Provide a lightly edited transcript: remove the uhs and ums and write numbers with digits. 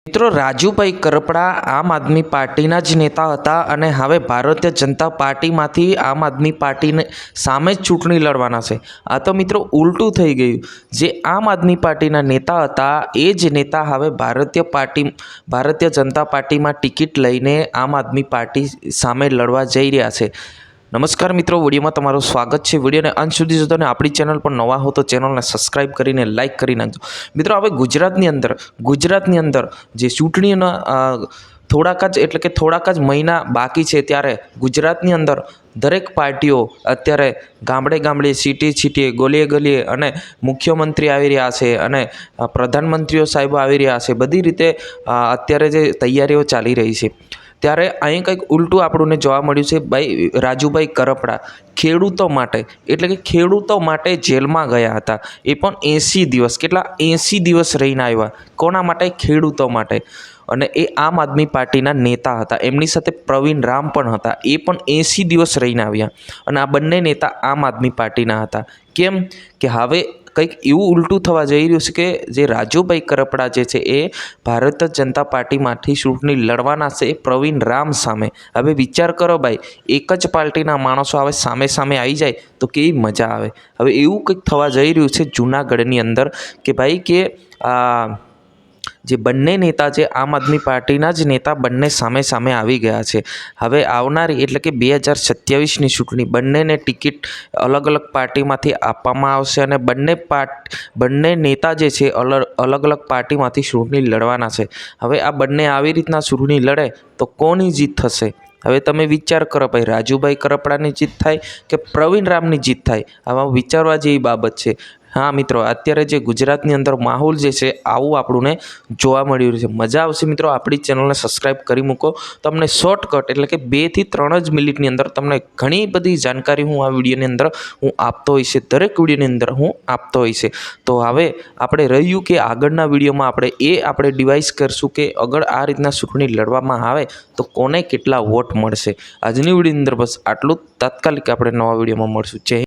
મિત્રો રાજુભાઈ કરપડા આમ આદમી પાર્ટીના જ નેતા હતા અને હવે ભારતીય જનતા પાર્ટીમાંથી આમ આદમી પાર્ટીને સામે જ ચૂંટણી લડવાના છે। આ તો મિત્રો ઉલટું થઈ ગયું। જે આમ આદમી પાર્ટીના નેતા હતા એ જ નેતા હવે ભારતીય જનતા પાર્ટીમાં ટિકિટ લઈને આમ આદમી પાર્ટી સામે લડવા જઈ રહ્યા છે। નમસ્કાર મિત્રો, વિડીયોમાં તમારું સ્વાગત છે। વિડીયોને અંત સુધી જોતો અને આપણી ચેનલ પર નવા હો તો ચેનલને સબસ્ક્રાઈબ કરીને લાઇક કરી નાખજો। મિત્રો, હવે ગુજરાતની અંદર જે ચૂંટણીઓના થોડાક જ મહિના બાકી છે, ત્યારે ગુજરાતની અંદર દરેક પાર્ટીઓ અત્યારે ગામડે સિટીએ ગલીએ અને મુખ્યમંત્રી આવી રહ્યા છે અને પ્રધાનમંત્રીઓ સાહેબો આવી રહ્યા છે। બધી રીતે અત્યારે જે તૈયારીઓ ચાલી રહી છે, ત્યારે અહીં કંઈક ઉલટું આપણને જોવા મળ્યું છે। ભાઈ રાજુભાઈ કરપડા ખેડૂતો માટે જેલમાં ગયા હતા, એ પણ 80 દિવસ। કેટલા 80 દિવસ રહીને આવ્યા? કોના માટે? ખેડૂતો માટે। અને એ આમ આદમી પાર્ટીના નેતા હતા, એમની સાથે પ્રવીણ રામ પણ હતા, એ પણ 80 દિવસ રહીને આવ્યા। અને આ બંને નેતા આમ આદમી પાર્ટીના હતા। કેમ કે હવે કંઈક એવું ઉલટું થવા જઈ રહ્યું છે કે જે રાજુભાઈ કરપડા જે છે એ ભારતીય જનતા પાર્ટીમાંથી ચૂંટણી લડવાના છે પ્રવીણ રામ સામે। હવે વિચાર કરો ભાઈ, એક જ પાર્ટીના માણસો હવે સામે આવી જાય તો કેવી મજા આવે। હવે એવું કંઈક થવા જઈ રહ્યું છે જૂનાગઢની અંદર કે ભાઈ કે જે બંને નેતા છે આમ આદમી પાર્ટીના જ નેતા બંને સામે આવી ગયા છે। હવે આવનારી એટલે કે 2027ની ચૂંટણી બંનેને ટિકિટ અલગ પાર્ટીમાંથી આપવામાં આવશે અને બંને નેતા જે છે અલગ પાર્ટીમાંથી ચૂંટણી લડવાના છે। હવે આ બંને આવી રીતના ચૂંટણી લડે તો કોની જીત થશે? હવે તમે વિચાર કરો ભાઈ, રાજુભાઈ કરપડાની જીત થાય કે પ્રવીણ રામની જીત થાય? આમાં વિચારવા જેવી બાબત છે। હા મિત્રો, અત્યારે જે ગુજરાતની અંદર માહોલ જે છે આવું આપણને જોવા મળી રહ્યું છે। મજા આવશે મિત્રો, આપણી ચેનલને સબસ્ક્રાઈબ કરી મૂકો। તમને શોર્ટકટ એટલે કે 2 થી 3 જ મિનિટની અંદર તમને ઘણી બધી જાણકારી હું આ વિડીયોની અંદર આપતો હોઈશ, દરેક વિડીયોની અંદર હું આપતો હોઈશ। તો હવે આપણે રહ્યું કે આગળના વિડીયોમાં આપણે ડિવાઇસ કરશું કે અગર આ રીતના ચૂંટણી લડવામાં આવે તો કોને કેટલા વોટ મળશે। આજની વિડીયોની અંદર બસ આટલું। તાત્કાલિક આપણે નવા વિડીયોમાં મળશું। જય